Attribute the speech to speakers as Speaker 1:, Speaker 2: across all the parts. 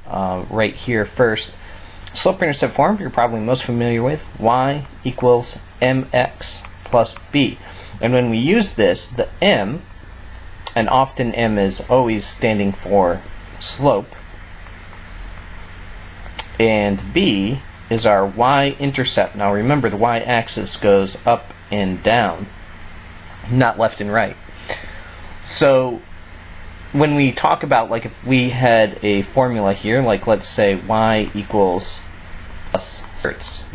Speaker 1: right here first. Slope-intercept form you're probably most familiar with, y equals mx plus b. And when we use this, the m, and often m is always standing for slope, and b is our y-intercept. Now remember, the y-axis goes up and down, not left and right. So when we talk about, like, if we had a formula here, like let's say y equals plus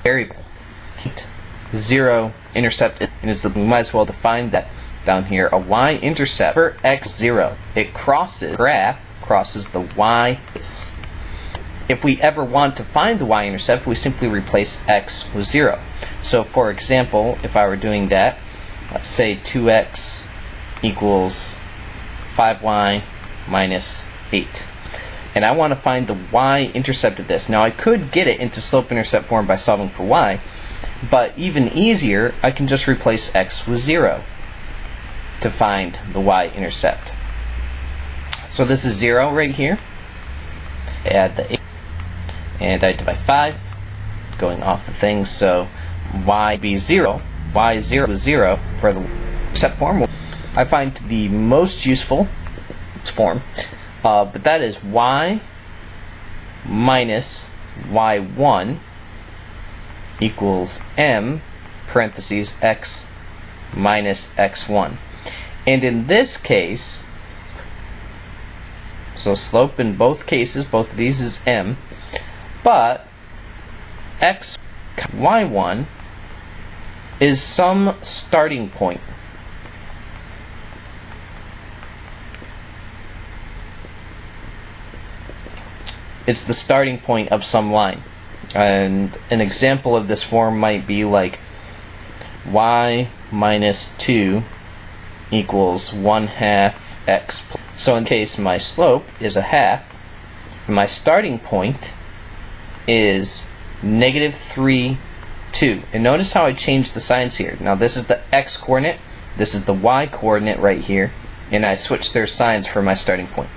Speaker 1: variable 0 intercept, and it's we might as well define that down here. A y-intercept for x0, it crosses graph, crosses the y. If we ever want to find the y-intercept, we simply replace x with 0. So for example, if I were doing that, let's say 2x equals 5y minus 8. And I want to find the y-intercept of this. Now I could get it into slope-intercept form by solving for y, but even easier, I can just replace x with 0 to find the y-intercept. So this is 0 right here. Add the 8, and I divide by 5, going off the thing, so y be 0. y0 is 0 for the intercept form. I find to be most useful form, but that is y minus y1 equals m parentheses x minus x1. And in this case, so slope in both cases, both of these is m, but x y1 is some starting point. It's the starting point of some line. And an example of this form might be like y minus 2 equals 1/2 x. So in case my slope is a half, and my starting point is -3, 2. And notice how I changed the signs here. Now this is the x coordinate, this is the y coordinate right here, and I switched their signs for my starting point.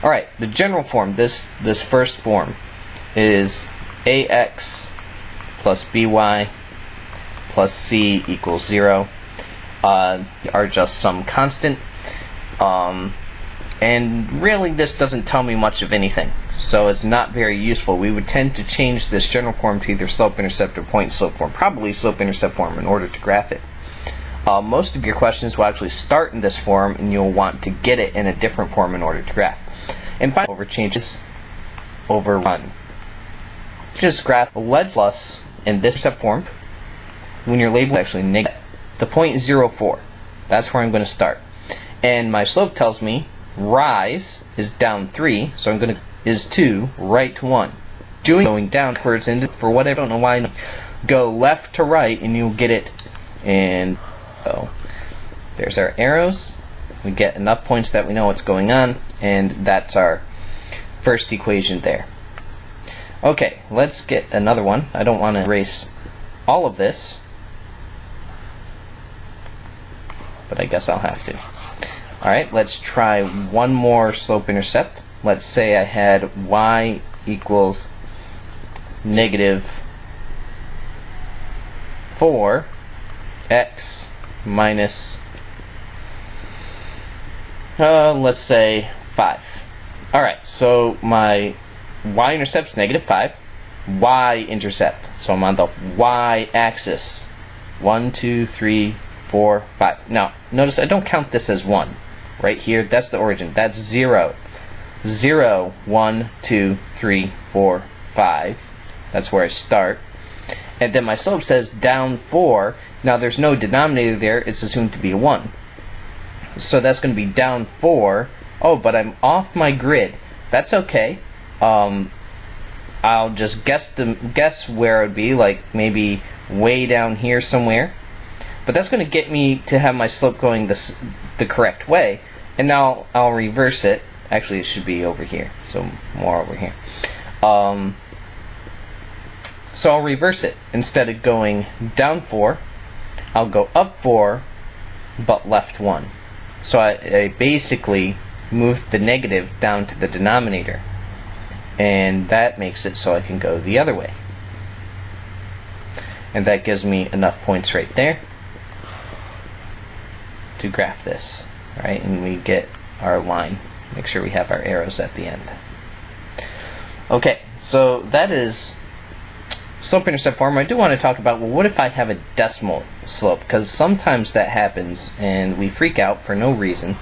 Speaker 1: Alright, the general form, this first form, is ax plus by plus c equals 0. Are just some constant. And really this doesn't tell me much of anything, so it's not very useful. We would tend to change this general form to either slope-intercept or point-slope form, probably slope-intercept form in order to graph it. Most of your questions will actually start in this form, and you'll want to get it in a different form in order to graph. And finally, over changes over 1. Just graph lead plus in this intercept form when your label is actually negative. The point 0.04. That's where I'm going to start. And my slope tells me rise is down 3, so I'm going to is 2, right 1. Going downwards, and for what I don't know why, go left to right and you'll get it. And so there's our arrows. We get enough points that we know what's going on, and that's our first equation there. Okay, let's get another one. I don't want to erase all of this, but I guess I'll have to. Alright, let's try one more slope-intercept. Let's say I had y equals -4 x minus let's say 5. Alright, so my y-intercept's -5, y-intercept, so I'm on the y-axis. 1, 2, 3, 4, 5. Now, notice I don't count this as 1. Right here, that's the origin. That's 0. 0, 1, 2, 3, 4, 5. That's where I start. And then my slope says down 4. Now, there's no denominator there. It's assumed to be a 1. So that's going to be down 4. Oh, but I'm off my grid. That's okay. I'll just guess where it would be, like maybe way down here somewhere. But that's going to get me to have my slope going the correct way. And now I'll reverse it. Actually, it should be over here. So more over here. So I'll reverse it. Instead of going down 4, I'll go up 4, but left 1. So I basically move the negative down to the denominator, and that makes it so I can go the other way. And that gives me enough points right there to graph this, right? And we get our line. Make sure we have our arrows at the end. Okay, so that is slope-intercept form. I do want to talk about, well, what if I have a decimal slope? Because sometimes that happens and we freak out for no reason.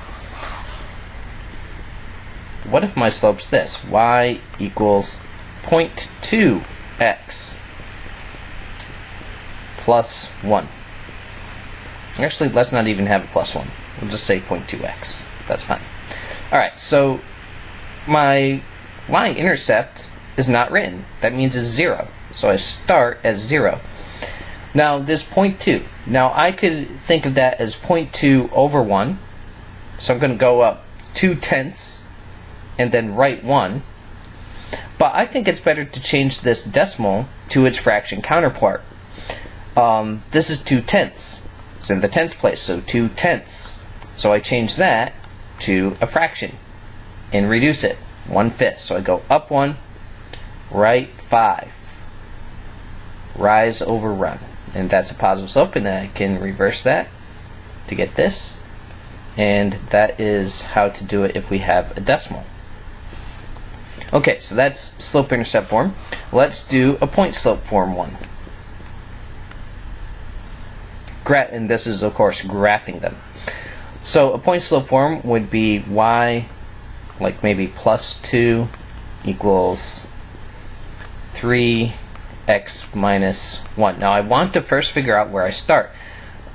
Speaker 1: What if my slope's this? Y equals 0.2x plus 1. Actually, let's not even have a plus 1. We'll just say 0.2x. That's fine. Alright, so my y-intercept is not written. That means it's 0. So I start at 0. Now this 0.2. Now I could think of that as 0.2 over 1. So I'm going to go up 2/10 and then write 1. But I think it's better to change this decimal to its fraction counterpart. This is 2/10. It's in the tens place, so 2/10. So I change that to a fraction and reduce it 1/5. So I go up 1, right 5. Rise over run. And that's a positive slope, and I can reverse that to get this. And that is how to do it if we have a decimal. Okay, so that's slope-intercept form. Let's do a point-slope form one. And this is, of course, graphing them. So a point-slope form would be y, like maybe plus 2 equals 3x minus 1. Now I want to first figure out where I start.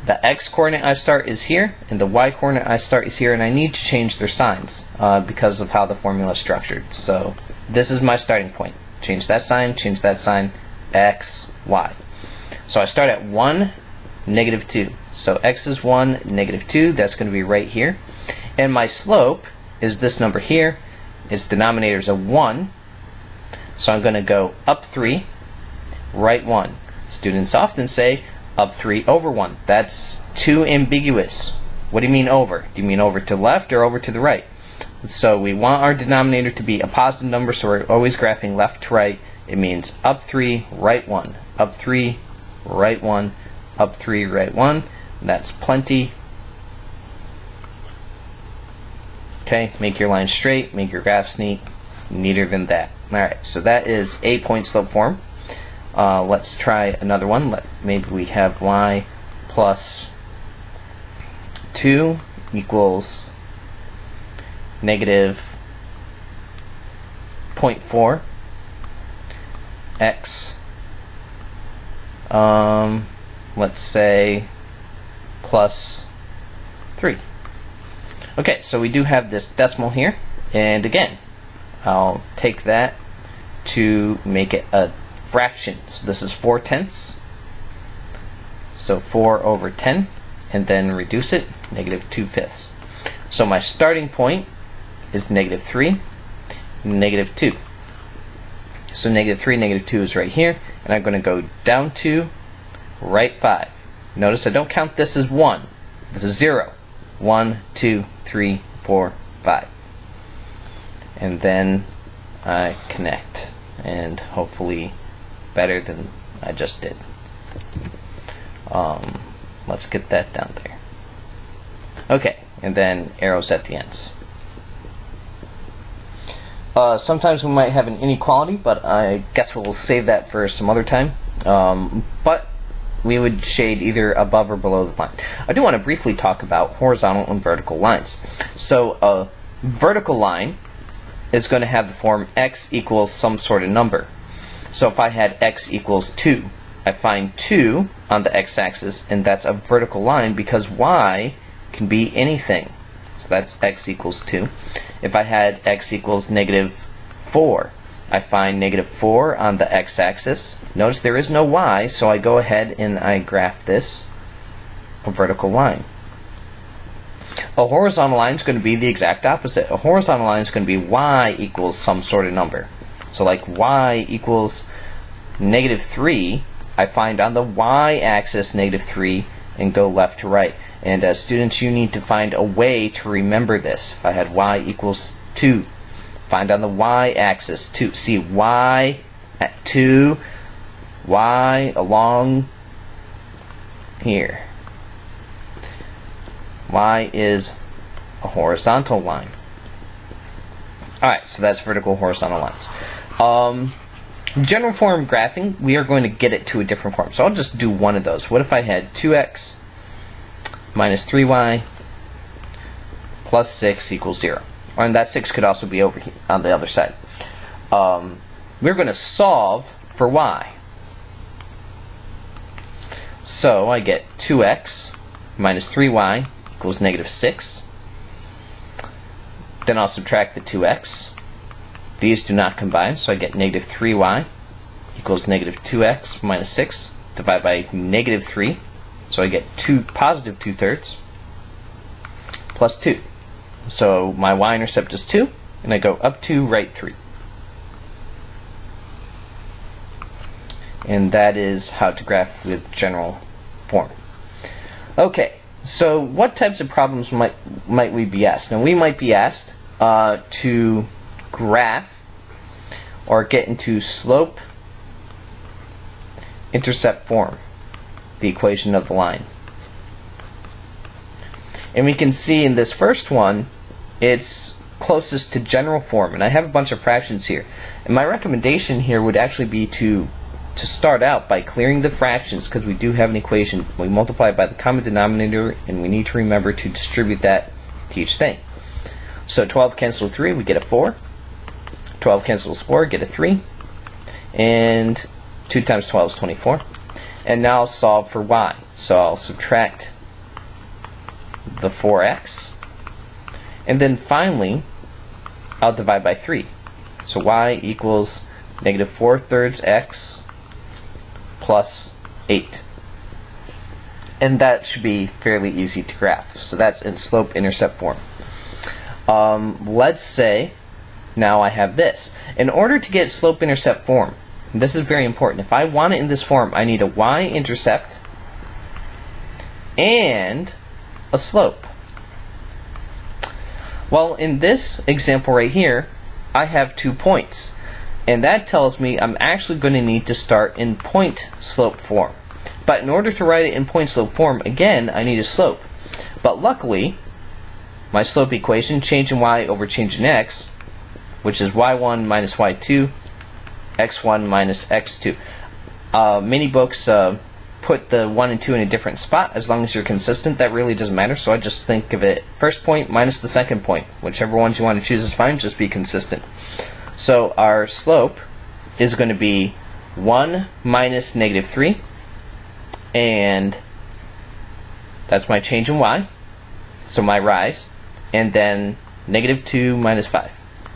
Speaker 1: The x-coordinate I start is here, and the y-coordinate I start is here, and I need to change their signs because of how the formula is structured. So this is my starting point. Change that sign, x, y. So I start at 1, negative 2. So x is 1, negative 2, that's going to be right here. And my slope is this number here. Its denominator is a 1. So I'm going to go up 3, right 1. Students often say up 3 over 1. That's too ambiguous. What do you mean over? Do you mean over to the left or over to the right? So we want our denominator to be a positive number, so we're always graphing left to right. It means up 3, right 1. Up 3, right 1. Up 3, right 1. That's plenty. Okay, make your line straight, make your graphs neat. Neater than that. Alright, so that is a point slope form. Let's try another one. Maybe we have y plus 2 equals negative 0.4 x, let's say plus 3. Okay, so we do have this decimal here, and again, I'll take that to make it a fraction. So this is 4/10. So 4 over 10, and then reduce it, negative 2/5. So my starting point is negative 3, negative 2. So negative 3, negative 2 is right here, and I'm going to go down 2, right 5. Notice I don't count this as 1. This is 0. 1, 2, 3, 4, 5. And then I connect, and hopefully better than I just did. Let's get that down there. Okay, and then arrows at the ends. Sometimes we might have an inequality, but I guess we'll save that for some other time. But we would shade either above or below the line. I do want to briefly talk about horizontal and vertical lines. So a vertical line is going to have the form x equals some sort of number. So if I had x equals 2, I find 2 on the x-axis, and that's a vertical line because y can be anything. So that's x equals 2. If I had x equals negative 4, I find negative 4 on the x-axis. Notice there is no y, so I go ahead and I graph this, a vertical line. A horizontal line is going to be the exact opposite. A horizontal line is going to be y equals some sort of number. So like y equals negative 3, I find on the y-axis negative 3 and go left to right. And as students, you need to find a way to remember this. If I had y equals 2, find on the y-axis 2. See y at 2, y along here. Y is a horizontal line. Alright, so that's vertical horizontal lines. General form graphing, we are going to get it to a different form. So I'll just do one of those. What if I had 2x minus 3y plus 6 equals 0? And that 6 could also be over here on the other side. We're going to solve for y. So I get 2x minus 3y equals negative 6. Then I'll subtract the 2x. These do not combine, so I get negative 3y equals negative 2x minus 6 divided by negative 3. So I get positive 2/3 plus 2. So my y-intercept is 2, and I go up 2, right 3. And that is how to graph with general form. Okay, so what types of problems might we be asked? Now we might be asked to graph or get into slope intercept form, the equation of the line. And we can see in this first one it's closest to general form, and I have a bunch of fractions here, and my recommendation here would actually be to start out by clearing the fractions, because we do have an equation. We multiply it by the common denominator, and we need to remember to distribute that to each thing. So 12 cancels 3, we get a 4. 12 cancels 4, get a 3. And 2 times 12 is 24. And now I'll solve for y. So I'll subtract the 4x. And then finally, I'll divide by 3. So y equals negative 4/3 x plus 8. And that should be fairly easy to graph. So that's in slope-intercept form. Let's say now I have this. In order to get slope-intercept form, this is very important. If I want it in this form, I need a y-intercept and a slope. Well, in this example right here, I have 2 points. And that tells me I'm actually going to need to start in point slope form. But in order to write it in point slope form, again, I need a slope. But luckily, my slope equation, change in y over change in x, which is y1 minus y2, x1 minus x2. Many books put the 1 and 2 in a different spot. As long as you're consistent, that really doesn't matter. So I just think of it first point minus the second point. Whichever ones you want to choose is fine, just be consistent. So our slope is going to be 1 minus negative 3, and that's my change in y, so my rise, and then negative 2 minus 5.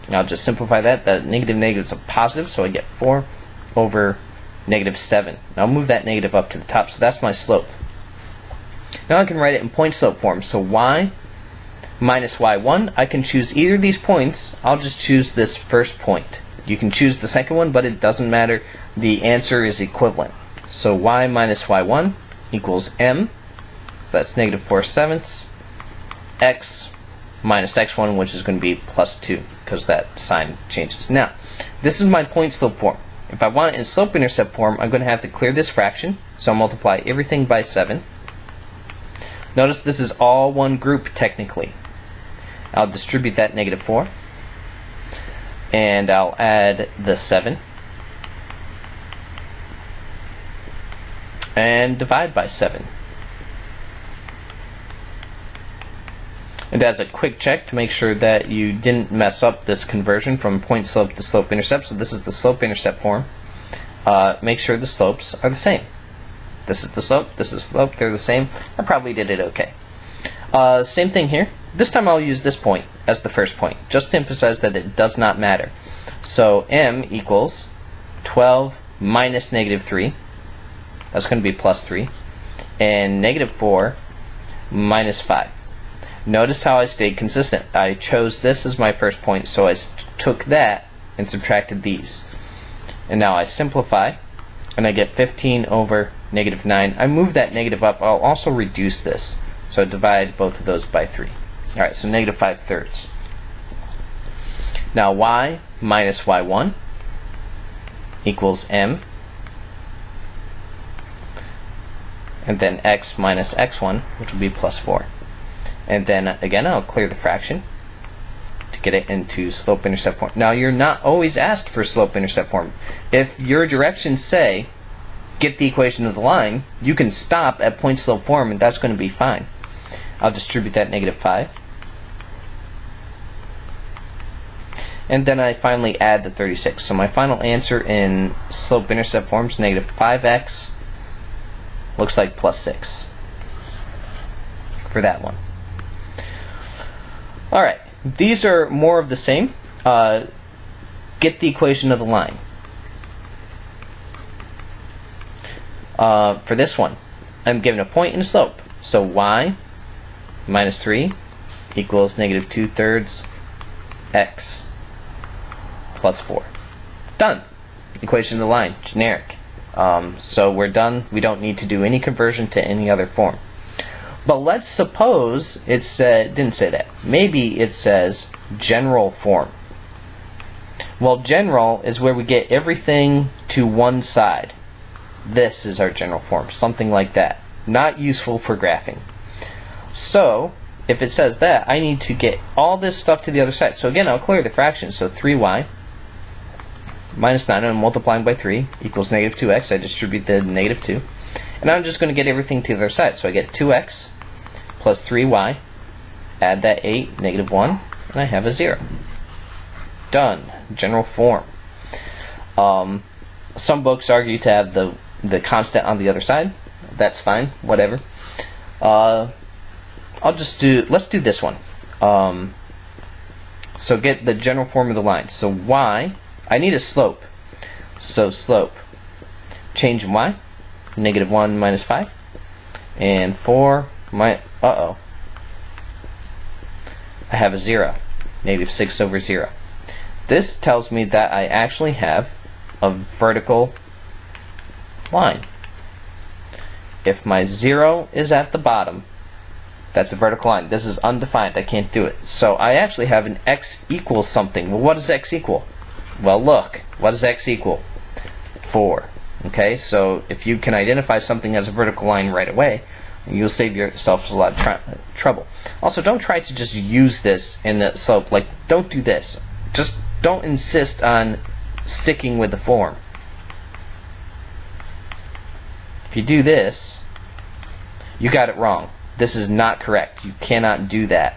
Speaker 1: Now I'll just simplify that. That negative is a positive, so I get 4 over negative 7. Now I'll move that negative up to the top, so that's my slope. Now I can write it in point slope form. So y minus y1, I can choose either of these points. I'll just choose this first point. You can choose the second one, but it doesn't matter. The answer is equivalent. So y minus y1 equals m, so that's negative 4/7, x minus x1, which is going to be plus 2, because that sign changes. Now, this is my point slope form. If I want it in slope intercept form, I'm going to have to clear this fraction, so I'll multiply everything by 7. Notice this is all one group technically. I'll distribute that negative 4, and I'll add the 7, and divide by 7. And as a quick check to make sure that you didn't mess up this conversion from point slope to slope intercept, so this is the slope intercept form, make sure the slopes are the same. This is the slope, this is the slope, they're the same. I probably did it okay. Same thing here. This time I'll use this point as the first point, just to emphasize that it does not matter. So m equals 12 minus negative 3. That's going to be plus 3. And negative 4 minus 5. Notice how I stayed consistent. I chose this as my first point, so I took that and subtracted these. And now I simplify, and I get 15 over negative 9. I move that negative up. I'll also reduce this. So divide both of those by 3. Alright, so negative 5/3. Now y minus y1 equals m, and then x minus x1, which will be plus 4. And then again, I'll clear the fraction to get it into slope-intercept form. Now you're not always asked for slope-intercept form. If your directions say get the equation of the line, you can stop at point-slope form and that's going to be fine. I'll distribute that negative 5. And then I finally add the 36. So my final answer in slope-intercept form is negative 5x looks like plus 6 for that one. Alright, these are more of the same. Get the equation of the line. For this one, I'm given a point and a slope. So y minus 3 equals negative 2/3 x plus 4. Done. Equation of the line, generic. So we're done. We don't need to do any conversion to any other form. But let's suppose it didn't say that. Maybe it says general form. Well, general is where we get everything to one side. This is our general form, something like that. Not useful for graphing. So, if it says that, I need to get all this stuff to the other side. So again, I'll clear the fraction. So 3y minus 9, I'm multiplying by 3, equals negative 2x. I distribute the negative 2. And I'm just going to get everything to the other side. So I get 2x plus 3y, add that 8, negative 1, and I have a 0. Done. General form. Some books argue to have the constant on the other side. That's fine, whatever. Let's do this one. So get the general form of the line. So y, I need a slope. So slope, change in y, negative 1 minus 5, and 4, I have a 0, negative 6 over 0. This tells me that I actually have a vertical line. If my 0 is at the bottom, that's a vertical line. This is undefined. I can't do it. So I actually have an x equals something. Well, what does x equal? Well, look. What does x equal? 4. Okay, so if you can identify something as a vertical line right away, you'll save yourself a lot of trouble. Also, don't try to just use this in the slope. Like, don't do this. Just don't insist on sticking with the form. If you do this, you got it wrong. This is not correct. You cannot do that.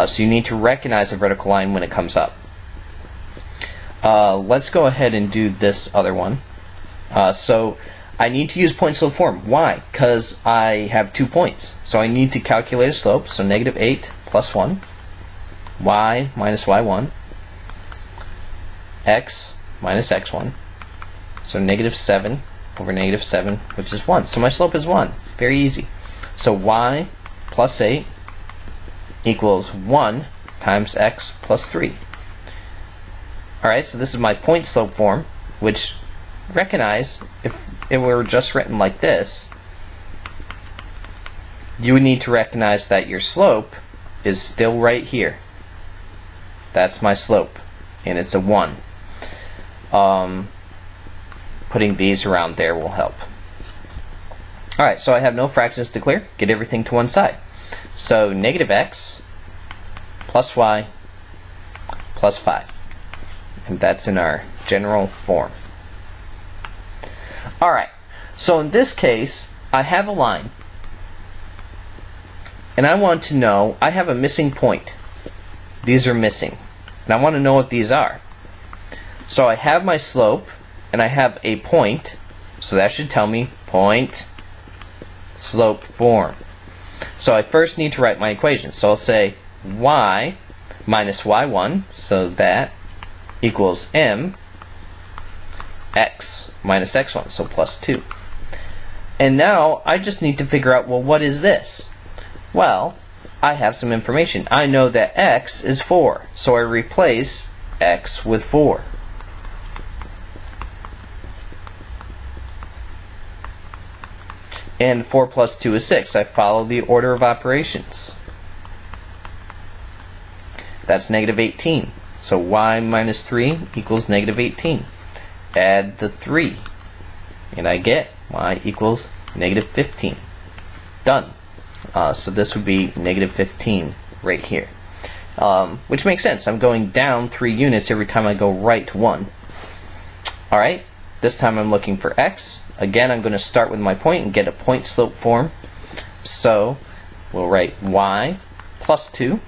Speaker 1: So you need to recognize a vertical line when it comes up. Let's go ahead and do this other one. So I need to use point slope form. Why? Because I have 2 points. So I need to calculate a slope. So negative 8 plus 1, y minus y1, x minus x1. So negative 7 over negative 7, which is 1. So my slope is 1. Very easy. So y plus 8 equals 1 times x plus 3. Alright, so this is my point slope form, which recognize if it were just written like this, you would need to recognize that your slope is still right here. That's my slope, and it's a 1. Putting these around there will help. Alright, so I have no fractions to clear. Get everything to one side. So negative x plus y plus 5. And that's in our general form. Alright, so in this case, I have a line. And I want to know, I have a missing point. These are missing. And I want to know what these are. So I have my slope, and I have a point. So that should tell me point slope form. So I first need to write my equation. So I'll say y minus y1, so that equals m x minus x1, so plus 2. And now I just need to figure out, well, what is this? Well, I have some information. I know that x is 4, so I replace x with 4. and 4 plus 2 is 6. I follow the order of operations. That's negative 18. So y minus 3 equals negative 18. Add the 3, and I get y equals negative 15. Done. So this would be negative 15 right here. Which makes sense. I'm going down 3 units every time I go right 1. Alright, this time I'm looking for x. Again, I'm going to start with my point and get a point slope form. So we'll write y plus 2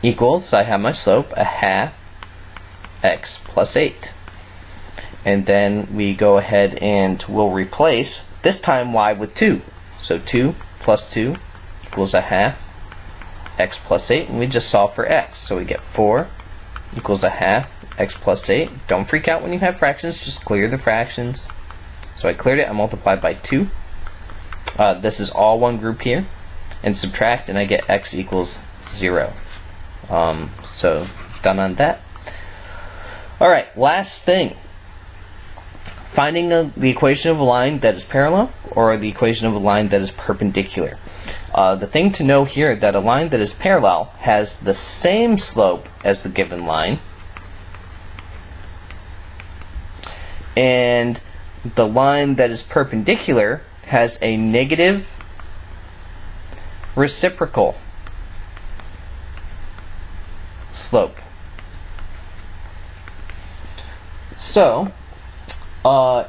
Speaker 1: equals, I have my slope, a half x plus 8. And then we go ahead and we'll replace, this time y with 2. So 2 plus 2 equals a half x plus 8, and we just solve for x. So we get 4 equals a half x plus 8. Don't freak out when you have fractions, just clear the fractions. So I cleared it, I multiplied by 2. This is all one group here. And subtract, and I get x equals 0. So done on that. Alright, last thing. Finding the equation of a line that is parallel or the equation of a line that is perpendicular. The thing to know here that a line that is parallel has the same slope as the given line, and the line that is perpendicular has a negative reciprocal slope. So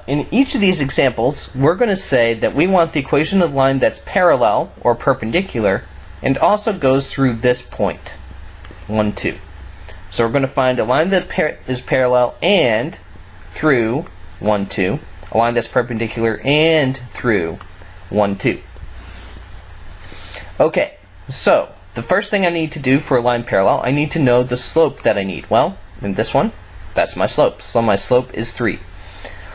Speaker 1: in each of these examples, we're going to say that we want the equation of the line that's parallel or perpendicular and also goes through this point, 1, 2. So we're going to find a line that is parallel and through 1, 2, a line that's perpendicular and through 1, 2. Okay, so the first thing I need to do for a line parallel, I need to know the slope that I need. Well, in this one, that's my slope. So my slope is 3.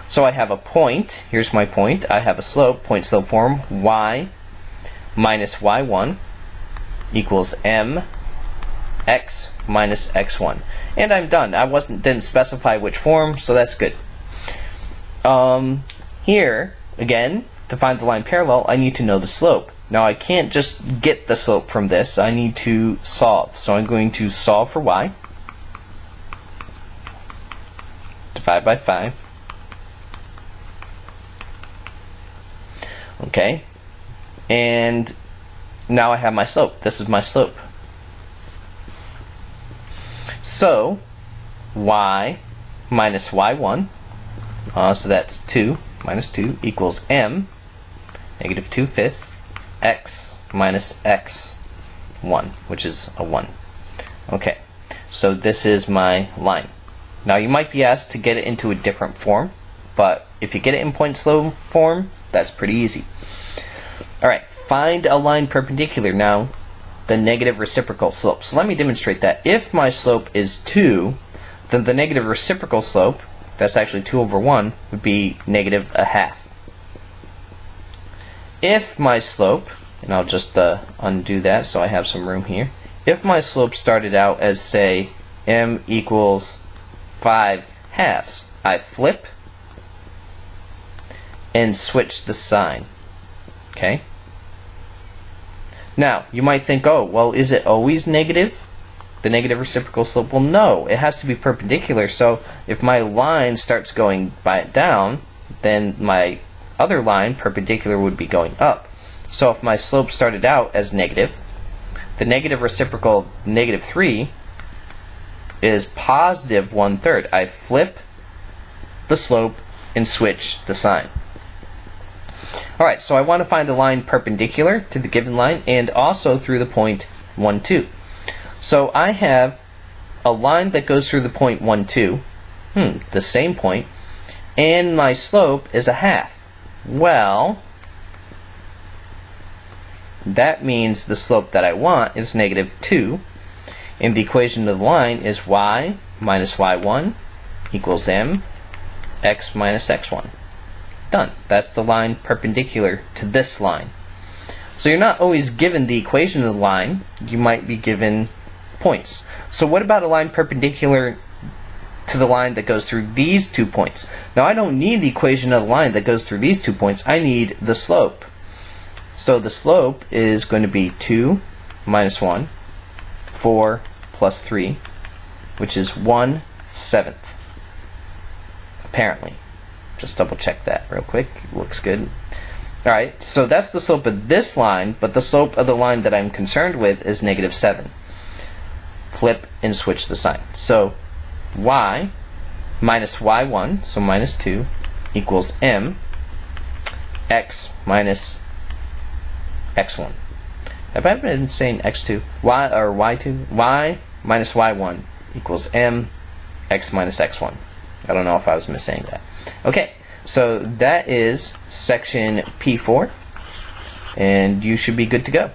Speaker 1: So I have a point, here's my point, I have a slope, point slope form, y minus y1 equals m x minus x1. And I'm done. I didn't specify which form, so that's good. Here, again, to find the line parallel, I need to know the slope. Now I can't just get the slope from this, I need to solve. So I'm going to solve for y, divide by 5. Okay, and now I have my slope. This is my slope. So y minus y1, so that's 2 minus 2 equals m, negative 2/5, x minus x1, which is a 1. Okay, so this is my line. Now you might be asked to get it into a different form, but if you get it in point slope form, that's pretty easy. Alright, find a line perpendicular. Now, the negative reciprocal slope. So let me demonstrate that. If my slope is 2, then the negative reciprocal slope, that's actually 2 over 1, would be negative a half. If my slope, and I'll just undo that so I have some room here. If my slope started out as, say, m equals 5/2, I flip and switch the sign. Okay? Now, you might think, oh, well, is it always negative? The negative reciprocal slope? Well, no, it has to be perpendicular. So if my line starts going down, then my other line, perpendicular, would be going up. So if my slope started out as negative, the negative reciprocal negative 3 is positive 1/3. I flip the slope and switch the sign. Alright, so I want to find a line perpendicular to the given line and also through the point 1, 2. So I have a line that goes through the point 1, 2, the same point, and my slope is a half. Well, that means the slope that I want is negative 2, and the equation of the line is y minus y1 equals m x minus x1. Done. That's the line perpendicular to this line. So you're not always given the equation of the line, you might be given points. So what about a line perpendicular to the line that goes through these 2 points. Now I don't need the equation of the line that goes through these 2 points. I need the slope. So the slope is going to be 2 minus 1, 4 plus 3, which is 1/7. Apparently. Just double check that real quick. Looks good. Alright, so that's the slope of this line, but the slope of the line that I'm concerned with is -7. Flip and switch the sign. So y minus y1, so minus 2, equals m x minus x1. Have I been saying x2? Y or y2? Y minus y1 equals m x minus x1. I don't know if I was missing that. Okay, so that is section P4, and you should be good to go.